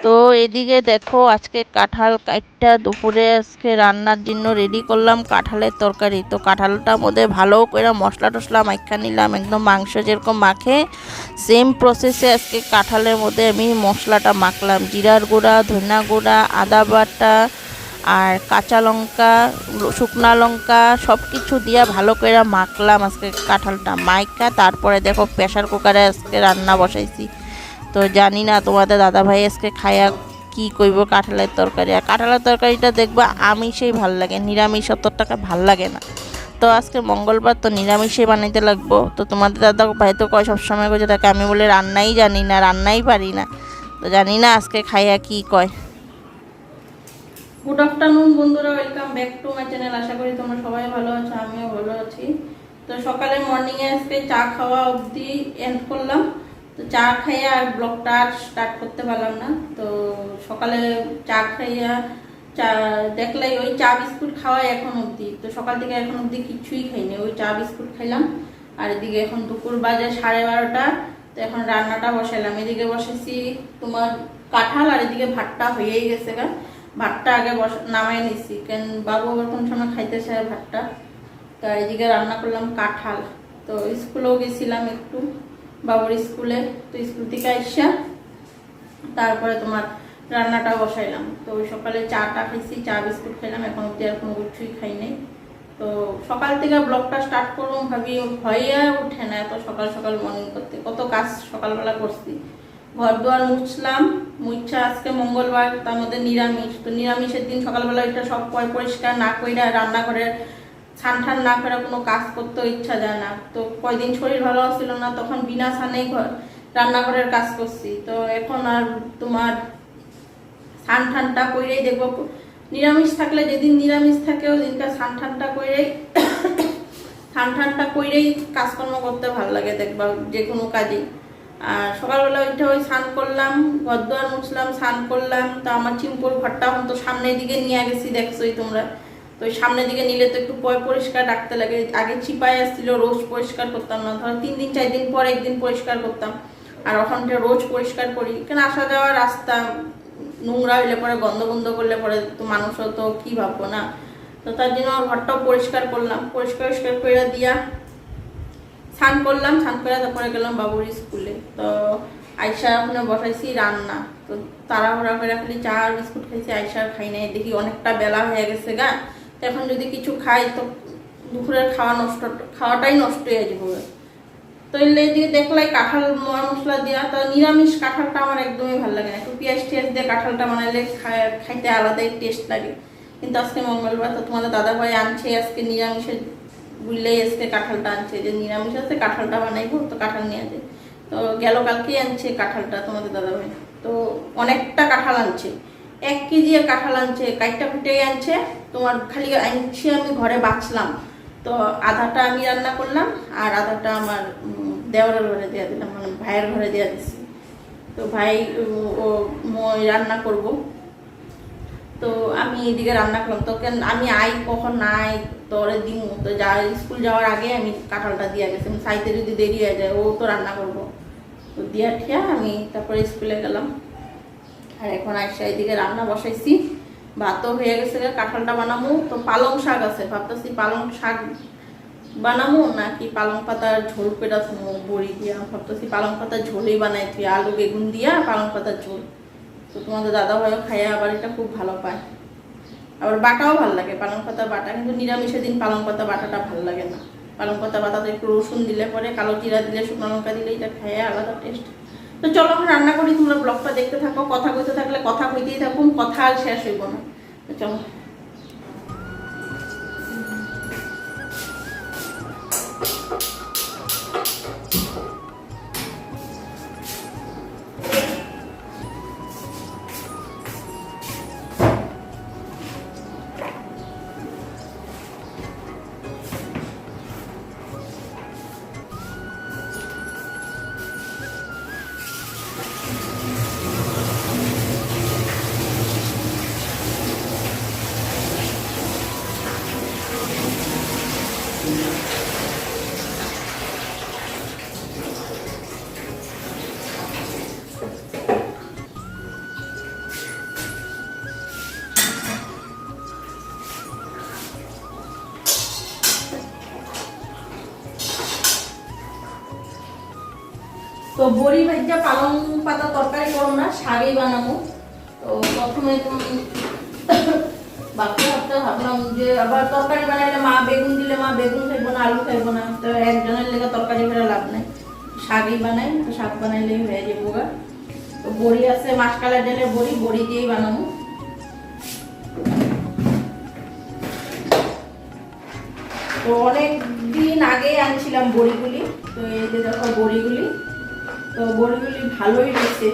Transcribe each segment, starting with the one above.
তো এদিকে দেখো আজকে কাঁঠাল কাইটটা দুপুরে আজকে রান্নার জন্য রেডি করলাম কাঁঠালের তরকারি। তো কাঁঠালটা মধ্যে ভালো করে মশলা টশলা মাখা নিলাম, একদম মাংস যেরকম মাখে সেম প্রসেসে আজকে কাঁঠালের মধ্যে আমি মশলাটা মাখলাম। জিরার গুঁড়া, ধনিয়া গুঁড়া, আদা বাটা আর কাঁচা লঙ্কা, শুকনা লঙ্কা সব কিছু দিয়ে ভালো করে মাখলাম আজকে কাঁঠালটা মাইখা। তারপরে দেখো প্রেশার কুকারে আজকে রান্না বসাইছি। তো জানি না তোমাদের দাদা ভাই আজকে খায়া কি কইব কাঁঠালের তরকারি। আর কাঁঠালের তরকারিটা দেখবা আমিষেই ভাল লাগে, নিরামিষ অত টাকা ভাল লাগে না। তো আজকে মঙ্গলবার, তো নিরামিষই বানাইতে লাগবো। তো তোমাদের দাদা ভাই তো কয় সবসময় কইতে থাকে আমি বলে রান্নাই জানি না, রান্নাই পারি না। তো জানি না আজকে খাইয়া কি কয়। গুড আফটারনুন বন্ধুরা, welcome back to my channel. আশা করি তোমরা সবাই ভালো আছো, আমিও ভালো আছি। তো সকালে মর্নিংয়ে আজকে চা খাওয়া অবধি এন্ড করলাম। তো চা খাইয়া আর ব্লগটা আর স্টার্ট করতে পারলাম না। তো সকালে চা খাইয়া চা দেখলাই ওই চা বিস্কুট খাওয়াই এখন অবধি। তো সকাল থেকে এখন অবধি কিছুই খাইনি, ওই চা বিস্কুট খাইলাম। আর এদিকে এখন দুপুর বাজে 12:30। তো এখন রান্নাটা বসাইলাম। এদিকে বসেছি তোমার কাঁঠাল, আর এদিকে ভাতটা হয়েই গেছে গা। ভাতটা আগে নামাই নিছি, কেন বাবু আবার কোন সময় খাইতে চায় ভাতটা। তো এদিকে রান্না করলাম কাঁঠাল। তো স্কুলেও গেছিলাম একটু, বাবুর স্কুলে। তো স্কুল থেকে আইসা তারপরে তোমার রান্নাটা বসাইলাম। তো ওই সকালে চাটা খাইছি, চা বিস্কুট খাইলাম, এখন অব্দি আর কোনো কিছুই খাই নাই। তো সকাল থেকে ব্লগটা স্টার্ট করবো ভাবি, হইয়া উঠে না এত সকাল সকাল মর্নিং করতে। কত কাজ সকালবেলা করছি, ঘর দুয়ার মুছলাম, মুছা আজকে মঙ্গলবার, তার মধ্যে নিরামিষ। তো নিরামিষের দিন সকালবেলা এটা সব পরিষ্কার না কইরা রান্না করে ছান ঠান না করে কোনো কাজ করতেও ইচ্ছা যায় না। তো কয়দিন শরীর ভালো ছিল না, তখন বিনা ছানেই রান্নাঘরের কাজ করছি। তো এখন আর তোমার ছান ঠানটা কইরেই দেখবো, নিরামিষ থাকলে যেদিন নিরামিষ থাকে ওই দিনটা ছান ঠানটা কইরেই ছান ঠানটা কইরেই কাজকর্ম করতে ভালো লাগে দেখবা যে কোনো কাজে। আর সকালবেলা ওইটা ওই স্নান করলাম, ঘর দুয়ার মুছলাম, স্নান করলাম। তো আমার চিম্পুর ঘরটা এখন তো সামনের দিকে নিয়ে গেছি, দেখছোই তোমরা। তো ওই সামনের দিকে নিলে তো একটু পরিষ্কার রাখতে লাগে। আগে চিপায় আসছিল, রোজ পরিষ্কার করতাম না, ধর 3 দিন 4 দিন পর একদিন পরিষ্কার করতাম। আর ওখানটা রোজ পরিষ্কার করি, কেন আসা যাওয়ার রাস্তা নোংরা হইলে পরে, গন্ধ বন্ধ করলে পরে তো মানুষও তো কি ভাববো না। তো তার জন্য ঘরটাও পরিষ্কার করলাম, পরিষ্কার করে দিয়া স্নান করলাম। স্নান করে তারপরে গেলাম বাবুর স্কুলে। তো আয়সা ওখানে বসাইছি রান্না। তো তাড়াহুড়া করে খালি চা আর বিস্কুট খাইছি, আয়সা খাই নাই। দেখি অনেকটা বেলা হয়ে গেছে গা। তো এখন যদি কিছু খাই তো দুপুরের খাওয়াটাই নষ্ট হয়ে যাবে। তো এদিকে দেখলাই কাঁঠাল মশলা দেওয়া। তো নিরামিষ কাঁঠালটা আমার একদমই ভালো লাগে না, একটু পেঁয়াজ টিয়াজ দিয়ে কাঁঠালটা বানাইলে খাইতে আলাদাই টেস্ট লাগে। কিন্তু আজকে মঙ্গলবার, তো তোমাদের দাদা ভাই আনছে আজকে নিরামিষের বুঝলেই আজকে কাঁঠালটা আনছে, যে নিরামিষ আছে কাঁঠালটা বানাইবো, তো কাঁঠাল নিয়ে আসে। তো গেল কালকেই আনছে কাঁঠালটা তোমাদের দাদা ভাই। তো অনেকটা কাঁঠাল আনছে, 1 কেজি কাঁঠাল আনছে, কাইটটা ফুটে আনছে। তোমার খালি আনছি আমি ঘরে বাঁচলাম। তো আধাটা আমি রান্না করলাম, আর আধাটা আমার দেওরের ঘরে দিয়ে দিলাম, মানে ভাইয়ের ঘরে দিয়ে দিচ্ছি। তো ভাই ও রান্না করব। তো আমি এদিকে রান্না করলাম। তো আমি কখন নাই তোরে দিন, তো স্কুল যাওয়ার আগে আমি কাঁঠালটা দিয়ে গেছি, সাইতে যদি দেরি হয়ে যায় ও তো রান্না করবো। তো দিয়া ঠিয়া আমি তারপরে স্কুলে গেলাম। আর এখন আইসা এদিকে রান্না বসাইছি, ভাতও হয়ে গেছে, কাঁঠালটা বানাবো। তো পালং শাক আছে, ভাবতেছি পালং শাক বানাবো নাকি পালং পাতার ঝোল পেটা বড়ি দিয়া। ভাবতেছি পালং পাতার ঝোলই বানাই, তুই আলু বেগুন দিয়া পালং পাতার ঝোল। তো তোমাদের দাদা ভাইও খাইয়া আবার এটা খুব ভালো পায়, আবার বাটাও ভালো লাগে পালং পাতা বাটা। কিন্তু নিরামিষের দিন পালং পাতা বাটাটা ভালো লাগে না। পালং পাতা বাটাতে একটু রসুন দিলে পরে, কালো জিরা দিলে, শুকনো লঙ্কা দিলে এটা খাইয়া আলাদা টেস্ট। তো চলো এখন রান্না করি, তোমরা ব্লগটা দেখতে থাকো। কথা কইতে থাকলে কথা কইতেই থাকুন, কথা আর শেষ হইব না। তো চলো। তো বড়ি ভাজা পালং পাতা তরকারি করো না, শাকই বানাবো। তো প্রথমে তুমি ভাবলাম যে আবার তরকারি বানাইলে মা বেগুন দিলে মা বেগুন খাইবো না, আলু খাইবো না, তো একজনের লেগে তরকারি করে লাভ নেই, শাকই বানাই, তো শাক বানাইলেই হয়ে যাবো গা। তো বড়ি আছে, মাসকালের ডালের বড়ি, বড়ি দিয়েই বানাবো। তো অনেক দিন আগে আনছিলাম বড়িগুলি, তো এই যে দেখো বড়িগুলি, তো বড়িগুলি ভালোই রয়েছে,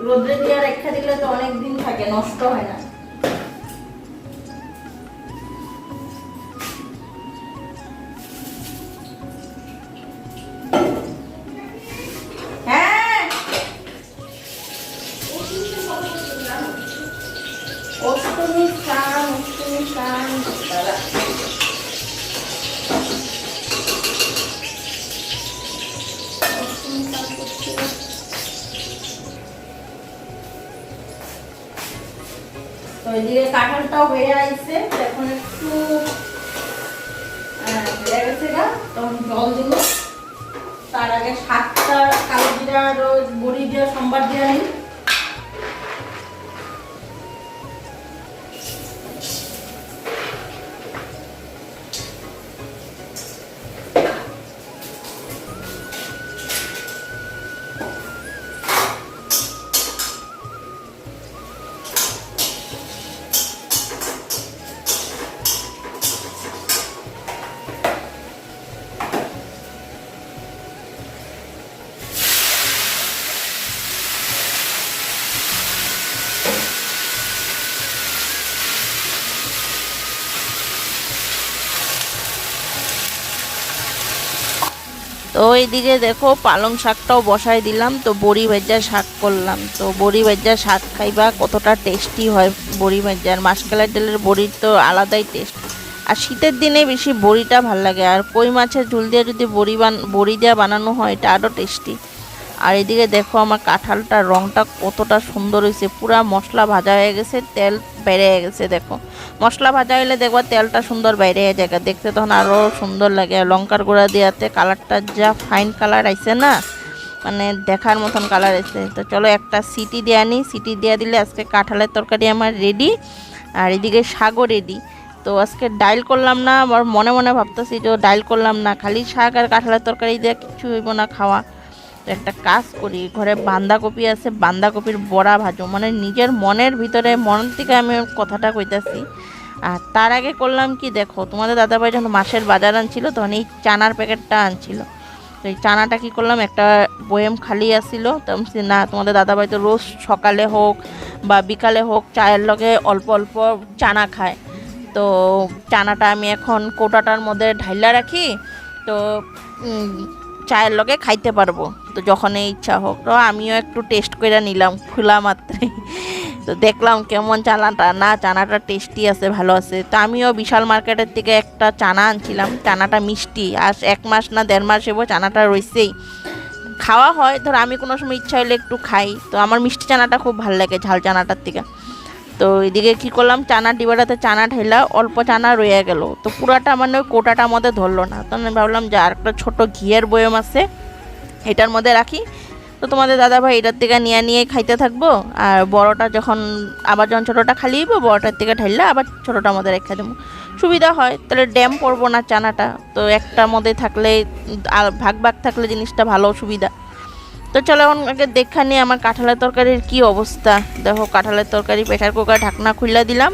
রোদ্রে দিয়ে রেখে দিলে তো অনেক দিন থাকে, নষ্ট হয় না। হ্যাঁ অষ্টমী স্নান, অষ্টমী স্নান দাদা। তো এদিকে কাঁঠালটাও হয়ে আসছে, এখন একটু হয়ে গেছে গা, তখন জল দিব। তার আগে শাকটা কালো জিরা বড়ি দিয়ে সম্বার দিয়ে নিই। তো এইদিকে দেখো পালং শাকটাও বসাই দিলাম, তো বড়ি ভাজা শাক করলাম। তো বড়ি ভাজা শাক খাইবা কতটা টেস্টি হয় বড়ি ভাজার, মাসকালের ডালের বড়ির তো আলাদাই টেস্ট। আর শীতের দিনে বেশি বড়িটা ভাল লাগে, আর কই মাছের ঝোল দিয়ে যদি বড়ি দিয়ে বানানো হয় এটা আরও টেস্টি। আর এদিকে দেখো আমার কাঁঠালটার রঙটা কতটা সুন্দর হয়েছে, পুরা মশলা ভাজা হয়ে গেছে, তেল বেড়ে গেছে। দেখো মশলা ভাজা হলে দেখবা তেলটা সুন্দর বাইরে হয়ে যায়, দেখতে তখন আরও সুন্দর লাগে। আর লঙ্কার গুঁড়া দেওয়াতে কালারটা যা ফাইন কালার আইছে না, মানে দেখার মতন কালার আছে। তো চলো একটা সিটি দিয়ে আনি, সিটি দিয়ে দিলে আজকে কাঁঠালের তরকারি আমার রেডি। আর এদিকে শাকও রেডি। তো আজকে ডাইল করলাম না, আমার মনে মনে ভাবতেছি যে ডাইল করলাম না, খালি শাক আর কাঁঠালের তরকারি দিয়ে কিছু হইব না খাওয়া। তো একটা কাজ করি, ঘরে বাঁধাকপি আছে, বাঁধাকপির বড়া ভাজো, মানে নিজের মনের ভিতরে মন থেকে আমি কথাটা কইতাছি। আর তার আগে করলাম কি দেখো, তোমাদের দাদাভাই যখন মাসের বাজার আনছিল তখন এই চানার প্যাকেটটা আনছিল। তো এই চানাটা কি করলাম, একটা বয়েম খালি আসছিল, তো না তোমাদের দাদাভাই তো রোজ সকালে হোক বা বিকালে হোক চায়ের লগে অল্প অল্প চানা খায়। তো চানাটা আমি এখন কোটাটার মধ্যে ঢাইলা রাখি, তো চায়ের লগে খাইতে পারবো, তো যখনই ইচ্ছা হোক। তো আমিও একটু টেস্ট করে নিলাম খোলা মাত্রই, তো দেখলাম কেমন চানাটা, না চানাটা টেস্টি আছে, ভালো আছে। তো আমিও বিশাল মার্কেটের থেকে একটা চানা আনছিলাম, চানাটা মিষ্টি, আর 1 মাস না 1.5 মাস এবো চানাটা রয়েছেই, খাওয়া হয়। ধর আমি কোনো সময় ইচ্ছা হলে একটু খাই, তো আমার মিষ্টি চানাটা খুব ভালো লাগে ঝাল চানাটার থেকে। তো এদিকে কী করলাম, চানা ডিবাটাতে চানা ঢেলা, অল্প চানা রয়ে গেল, তো পুরাটা মানে ওই কোটাটার মধ্যে ধরলো না। তো আমি ভাবলাম যে আর একটা ছোটো ঘিয়ের বয়ম আছে এটার মধ্যে রাখি, তো তোমাদের দাদাভাই এটার থেকে নিয়ে খাইতে থাকবো। আর বড়টা যখন ছোটোটা খালি হইব, বড়টার থেকে ঢাইলা আবার ছোটোটার মধ্যে রেখে দেবো, সুবিধা হয়, তাহলে ড্যাম পড়বো না চানাটা। তো একটার মধ্যে থাকলে আর ভাগ থাকলে জিনিসটা ভালো সুবিধা। তো চলো এখন আগে দেখা নিই আমার কাঁঠালের তরকারির কি অবস্থা। দেখো কাঁঠালের তরকারি প্রেশার কুকার ঢাকনা খুলে দিলাম,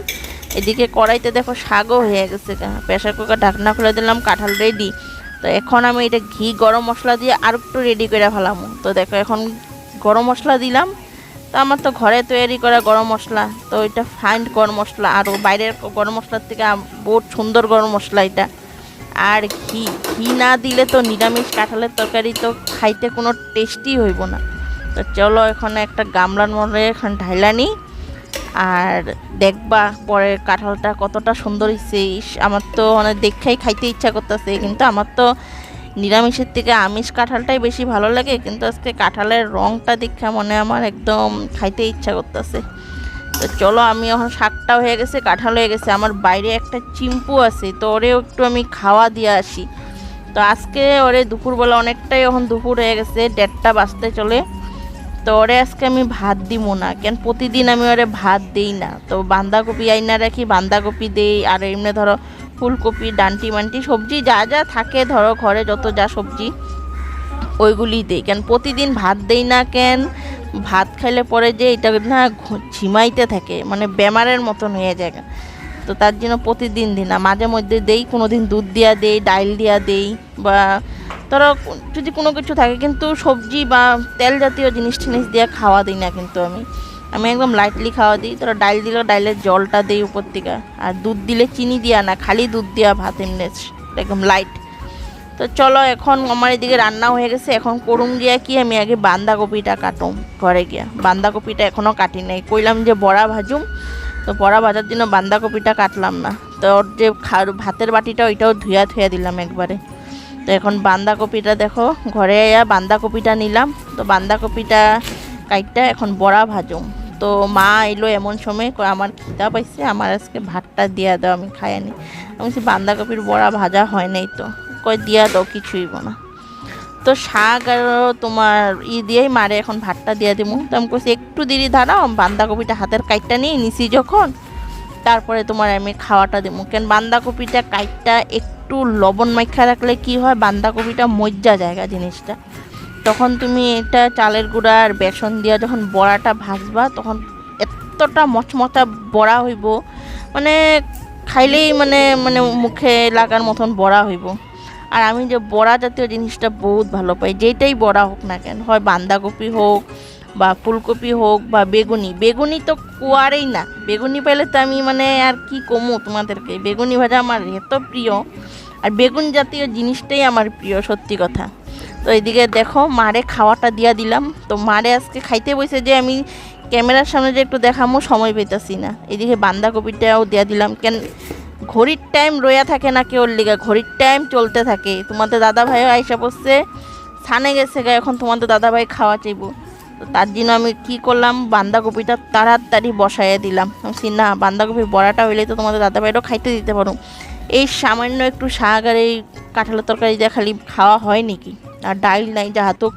এদিকে কড়াইতে দেখো শাকও হয়ে গেছে, প্রেশার কুকার ঢাকনা খুলে দিলাম, কাঁঠাল রেডি। তো এখন আমি এটা ঘি গরম মশলা দিয়ে আর একটু রেডি করে ফেলাম। তো দেখো এখন গরম মশলা দিলাম, তো আমার তো ঘরে তৈরি করা গরম মশলা, তো এটা ফাইন গরম মশলা, আর বাইরের গরম মশলার থেকে বহুত সুন্দর গরম মশলা এটা। আর ঘি না দিলে তো নিরামিষ কাঁঠালের তরকারি তো খাইতে কোনো টেস্টই হইব না। তো চলো এখন একটা গামলার মধ্যে এখন ঢাইলা নিই, আর দেখবা পরে কাঁঠালটা কতটা সুন্দর হয়েছে। আমার তো অনেক দেখাই খাইতে ইচ্ছা করতেছে, কিন্তু আমার তো নিরামিষের থেকে আমিষ কাঁঠালটাই বেশি ভালো লাগে, কিন্তু আজকে কাঁঠালের রঙটা দেখা মনে আমার একদম খাইতে ইচ্ছা করতেছে। তো চলো আমি এখন শাকটাও হয়ে গেছে, কাঁঠাল হয়ে গেছে, আমার বাইরে একটা চিম্পু আছে, তো ওরেও একটু আমি খাওয়া দিয়ে আসি। তো আজকে ওরে দুপুরবেলা অনেকটাই, এখন দুপুর হয়ে গেছে, 1:30 বাজতে চলে। তো ওরে আজকে আমি ভাত দিব না, কেন প্রতিদিন আমি ওরে ভাত দিই না। তো বাঁধাকপি আইনা রাখি, বাঁধাকপি দেই, আর এমনি ধরো ফুলকপি, ডান্টি মান্টি সবজি যা যা থাকে ধরো ঘরে যত যা সবজি ওইগুলি দেই। কেন প্রতিদিন ভাত দেই না, কেন ভাত খাইলে পরে যে এটা না ঝিমাইতে থাকে, মানে বেমারের মতন হয়ে যায়। তো তার জন্য প্রতিদিন দিই না, মাঝে মধ্যে দেই, কোনো দিন দুধ দিয়া দেই, ডাইল দিয়া দেই, বা ধরো যদি কোনো কিছু থাকে। কিন্তু সবজি বা তেল জাতীয় জিনিস টিনিস দিয়ে খাওয়া দিই না কিন্তু আমি একদম লাইটলি খাওয়া দিই। ধরো ডাইল দিলেও ডাইলের জলটা দিই উপর থেকে, আর দুধ দিলে চিনি দিয়া না, খালি দুধ দিয়া ভাত এমনি একদম লাইট। তো চলো এখন আমার এদিকে রান্না হয়ে গেছে, এখন করুম গিয়া কি, আমি আগে বাঁধাকপিটা কাটুম ঘরে গিয়া। বাঁধাকপিটা এখনও কাটি নাই, কইলাম যে বড়া ভাজুম, তো বড়া ভাজার জন্য বাঁধাকপিটা কাটলাম না। তো ওর যে ভাতের বাটিটা ওইটাও ধুয়া দিলাম একবারে। তো এখন বাঁধাকপিটা দেখো ঘরে আয়া বাঁধাকপিটা নিলাম। তো বাঁধাকপিটা কাইটটা এখন বড়া ভাজুম। তো মা এলো এমন সময়, আমার খিদা পাইছে, আমার আজকে ভাতটা দিয়া দাও, আমি খাইনি। আমি বলছি বাঁধাকপির বড়া ভাজা হয় নাই, তো কয় দিয়া দাও, কিছুই না। তো শাক আর তোমার দিয়েই মারে এখন ভাতটা দিয়ে দিব। তো আমি কইছি একটু দেরি দাঁড়াও, বাঁধাকপিটা হাতের কাইটটা নিয়ে নিছি যখন, তারপরে তোমার আমি খাওয়াটা দেবো। কেন বাঁধাকপিটা কাইটটা একটু লবণ মাখা রাখলে কি হয়, বাঁধাকপিটা মজ্জা জায়গা জিনিসটা। তখন তুমি এটা চালের গুঁড়া আর বেসন দিয়া যখন বড়াটা ভাজবা, তখন এতটা মচমচা বড়া হইব, মানে খাইলেই মানে মানে মুখে লাগার মতন বড়া হইব। আর আমি যে বড়া জাতীয় জিনিসটা বহুত ভালো পাই, যেটাই বড়া হোক না কেন, হয় বাঁধাকপি হোক বা ফুলকপি হোক বা বেগুনি। বেগুনি তো কুয়ারেই না, বেগুনি পেলে তো আমি মানে আর কি কমু তোমাদেরকে, বেগুনি ভাজা আমার এত প্রিয়, আর বেগুন জাতীয় জিনিসটাই আমার প্রিয়, সত্যি কথা। তো এদিকে দেখো মারে খাওয়াটা দিয়া দিলাম। তো মারে আজকে খাইতে বসে যে আমি ক্যামেরার সামনে যে একটু দেখামো সময় পেতেছি না। এদিকে বাঁধাকপিটাও দিয়া দিলাম, কেন ঘড়ির টাইম রয়া থাকে না কেউর লিগা, ঘড়ির টাইম চলতে থাকে। তোমাদের দাদা ভাইও আইসা পড়ছে, ছানে গেছে গা, এখন তোমাদের দাদা ভাই খাওয়া চাইব। তো তার জন্য আমি কি করলাম, বাঁধাকপিটা তাড়াতাড়ি বসাইয়া দিলাম। আমি না, বাঁধাকপির বড়াটা হইলে তো তোমাদের দাদা ভাইটাও খাইতে দিতে পারো। এই সামান্য একটু শাক আর এই কাঁঠালের তরকারি দিয়ে খালি খাওয়া হয় নাকি, আর ডাইল নাই যা হাতক।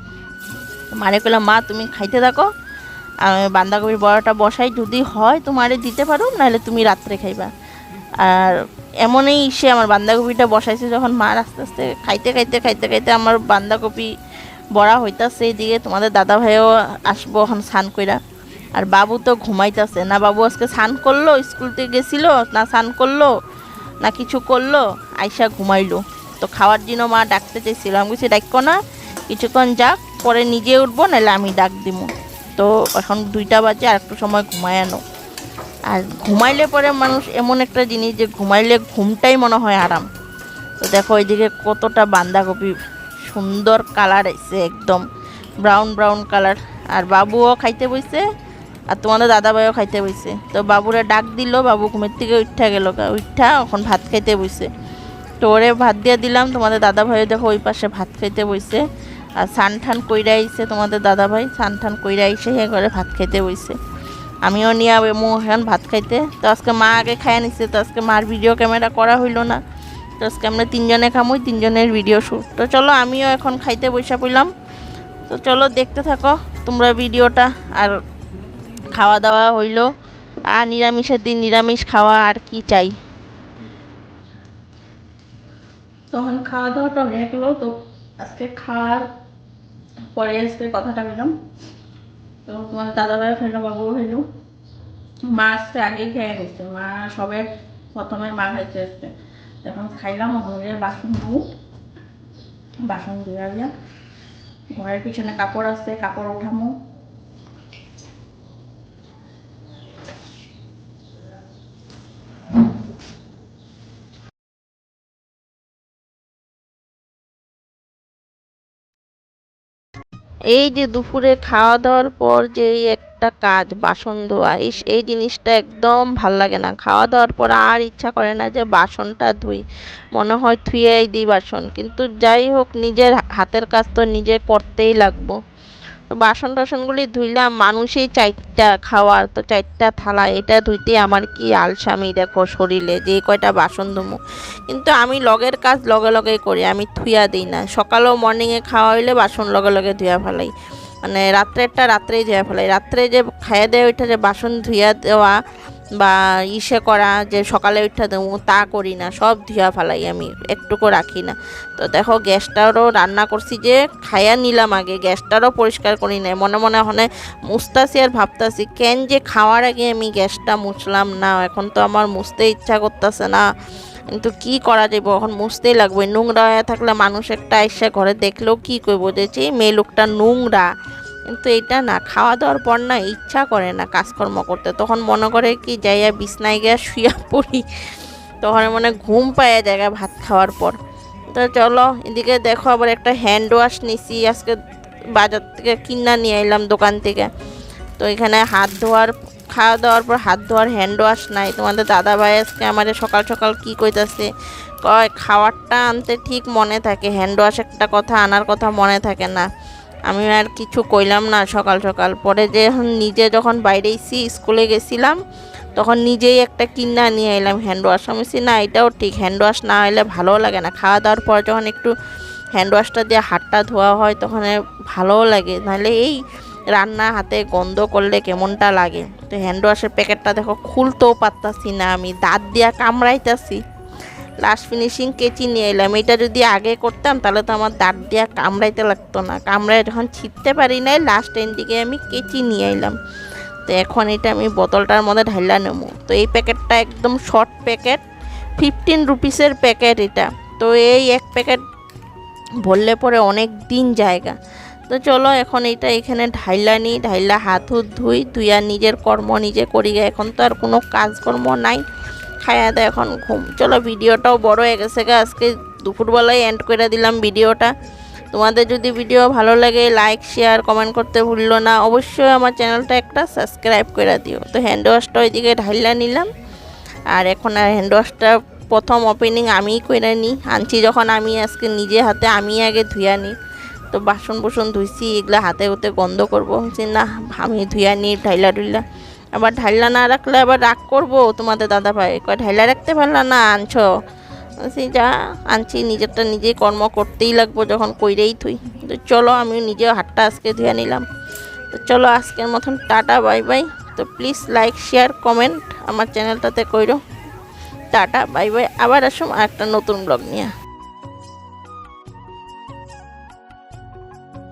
মারে কইলাম মা তুমি খাইতে থাকো, আমি বাঁধাকপির বড়াটা বসাই, যদি হয় তোমারে দিতে পারো, নাহলে তুমি রাত্রে খাইবা। আর এমনই সে আমার বাঁধাকপিটা বসাইছে যখন, মা আস্তে আস্তে খাইতে খাইতে খাইতে খাইতে আমার বাঁধাকপি বড়া হইতাছে। এদিকে তোমাদের দাদা ভাইও আসবো এখন স্নান কইরা। আর বাবু তো ঘুমাইতেছে না, বাবু আজকে স্নান করলো, স্কুল থেকে গেছিল না, স্নান করলো না কিছু করলো, আইসা ঘুমাইলো। তো খাওয়ার জন্য মা ডাকতে চাইছিল, আমি বলছি ডাকো না, কিছুক্ষণ যাক, পরে নিজে উঠবো, নাহলে আমি ডাক দিব। তো এখন 2টা বাজে, আর একটু সময় ঘুমায়ানো। আর ঘুমাইলে পরে মানুষ এমন একটা জিনিস যে ঘুমাইলে ঘুমটাই মনে হয় আরাম। তো দেখো এইদিকে কতটা বাঁধাকপি সুন্দর কালার এসে, একদম ব্রাউন ব্রাউন কালার। আর বাবুও খাইতে বইছে, আর তোমাদের দাদাভাইও খাইতে বইছে। তো বাবুরে ডাক দিল, বাবু ঘুমের থেকে উঠা গেল, উঠা এখন ভাত খাইতে বইছে। তো ওরে ভাত দিয়ে দিলাম। তোমাদের দাদাভাইও দেখো ওই পাশে ভাত খাইতে বইছে, আর সান ঠান কইরা আইছে তোমাদের দাদাভাই, সান ঠান কইরা আইসে ঘরে ভাত খাইতে বইছে। আমিও নিয়ে মো এখন ভাত খাইতে। তো আজকে মা আগে খাইয়া নিচ্ছে, তো আজকে মার ভিডিও ক্যামেরা করা হইলো না। তো আজকে আমরা 3জনে খামোই, 3জনের ভিডিও শ্যুট। তো চলো আমিও এখন খাইতে বসে পড়লাম। তো চলো দেখতে থাকো তোমরা ভিডিওটা। আর খাওয়া দাওয়া হইলো, আর নিরামিষের দিন নিরামিষ খাওয়া, আর কি চাই। তখন খাওয়া দাওয়াটা হয়ে গেলো। তো আজকে খাওয়ার পরে আজকে কথাটা বললাম। তো তোমার দাদাভাইও খেলো, বাবুও খেলো, মা আসতে আগেই খেয়ে গেছে। মা সবে প্রথমে মা খাইতে আসছে, এখন খাইলাম। ঘরের বাসন ধু, বাসন ধুয়ে ঘরের পিছনে কাপড় আছে, কাপড় উঠামো। এই যে দুপুরে খাওয়া দাওয়ার পর যে একটা কাজ বাসন ধোয়া, এই জিনিসটা একদম ভাল লাগে না। খাওয়া দাওয়ার পর আর ইচ্ছা করে না যে বাসনটা ধুই, মনে হয় ধুয়েই দিই বাসন। কিন্তু যাই হোক, নিজের হাতের কাজ তো নিজে করতেই লাগবো। তো বাসন টাসনগুলি ধুইলাম, মানুষই 4টা খাওয়ার, তো 4টা থালা, এটা ধুইতে আমার কি আলসামি দেখো শরীরে, যে কয়টা বাসন ধুমু। কিন্তু আমি লগের কাজ লগে লগেই করি, আমি ধুইয়া দিই না। সকালেও মর্নিংয়ে খাওয়া হইলে বাসন লগে লগে ধুইয়া ফেলাই, মানে রাত্রেরটা রাত্রেই ধুইয়া ফেলাই। রাত্রে যে খাইয়া দেয় ওইটা যে বাসন ধুইয়া দেওয়া বা ইসে করা যে সকালে উঠা দেবো তা করি না, সব ধুয়া ফেলাই, আমি একটুকু রাখি না। তো দেখো গ্যাসটারও রান্না করছি যে খাইয়া নিলাম আগে, গ্যাসটারও পরিষ্কার করি নাই, মনে মনে হনে মুছতাছি আর ভাবতাছি কেন যে খাওয়ার আগে আমি গ্যাসটা মুছলাম না। এখন তো আমার মুছতে ইচ্ছা করতেছে না, কিন্তু কি করা যাবে, এখন মুছতেই লাগবে। নোংরা হয়ে থাকলে মানুষ একটা এসে ঘরে দেখলেও কি করবো, যে মেয়ে লোকটা নোংরা। কিন্তু এটা না, খাওয়া দাওয়ার পর না ইচ্ছা করে না কাজকর্ম করতে, তখন মনে করে কি যাইয়া বিছনায় গিয়া শুয়া পড়ি, তখন মনে ঘুম পায় জায়গা ভাত খাওয়ার পর। তো চলো এদিকে দেখো আবার একটা হ্যান্ড ওয়াশ নিছি আজকে, বাজার থেকে কিনা নিয়ে এলাম দোকান থেকে। তো এখানে হাত ধোয়ার, খাওয়া দাওয়ার পর হাত ধোয়ার হ্যান্ড ওয়াশ নাই। তোমাদের দাদা ভাই আজকে আমাদের সকাল সকাল কি কইতাছে, কয় খাওয়ারটা আনতে ঠিক মনে থাকে, হ্যান্ড ওয়াশ একটা কথা আনার কথা মনে থাকে না। আমি আর কিছু কইলাম না সকাল সকাল। পরে যে নিজে যখন বাইরেছি স্কুলে গেছিলাম তখন নিজেই একটা কিনা নিয়ে এলাম হ্যান্ড ওয়াশ। আমি বলছি না এটাও ঠিক, হ্যান্ড ওয়াশ না হলে ভালো লাগে না। খাওয়া দাওয়ার পর যখন একটু হ্যান্ড ওয়াশটা দিয়ে হাতটা ধোয়া হয় তখন ভালোও লাগে, নাহলে এই রান্না হাতে গন্ধ করলে কেমনটা লাগে। তো হ্যান্ড ওয়াশের প্যাকেটটা দেখো খুলতেও পারতাছি না, আমি দাঁত দিয়া কামড়াইতাছি। লাস্ট ফিনিশিং কেচি নিয়ে এলাম, এটা যদি আগে করতাম তাহলে তো আমার দাঁত দিয়া কামড়াইতে লাগতো না। কামড়ায় যখন ছিটতে পারি নাই লাস্ট এন্ডিকে আমি কেচি নিয়ে এলাম। তো এখন এটা আমি বোতলটার মধ্যে ঢাইলা নেবো। তো এই প্যাকেটটা একদম শর্ট প্যাকেট, 15 রুপিসের প্যাকেট এটা। তো এই এক প্যাকেট ভরলে পরে অনেক দিন জায়গা। তো চলো এখন এইটা এখানে ঢাইলা নিই, ঢাইলা হাত হুত ধুইয়া নিজের কর্ম নিজে করি। এখন তো আর কোনো কাজকর্ম নাই, খাইয়া দেয় এখন ঘুম। চলো ভিডিওটাও বড় হয়ে গেছে আজকে, দুপুরবেলায় এন্ড করে দিলাম ভিডিওটা। তোমাদের যদি ভিডিও ভালো লাগে লাইক শেয়ার কমেন্ট করতে ভুললো না, অবশ্যই আমার চ্যানেলটা একটা সাবস্ক্রাইব করে দিও। তো হ্যান্ড ওয়াশটা ওইদিকে ঢাইলা নিলাম, আর এখন আর হ্যান্ড ওয়াশটা প্রথম ওপেনিং আমিই করে নিই, আনছি যখন আমি আজকে নিজে হাতে আমি আগে ধুইয়া নিই। তো বাসন বুসন ধুইছি, এগুলো হাতে হতে গন্ধ করবো, না আমি ধুইয়া নিই ঢাইলা ঢুইলা। আবার ঢাইলা না রাখলে আবার রাগ করবো তোমাদের দাদা ভাই, কয় ঢাইলা রাখতে পারলা না আনছো। যা আনছি, নিজেরটা নিজেই কর্ম করতেই লাগবো যখন কইরেই থুই। তো চলো আমি নিজেও হাতটা আজকে ধুয়ে নিলাম। তো চলো আজকের মতন টাটা বাই বাই। তো প্লিজ লাইক শেয়ার কমেন্ট আমার চ্যানেলটাতে কইরো। টাটা বাই বাই, আবার আসুন একটা নতুন ব্লগ নিয়ে।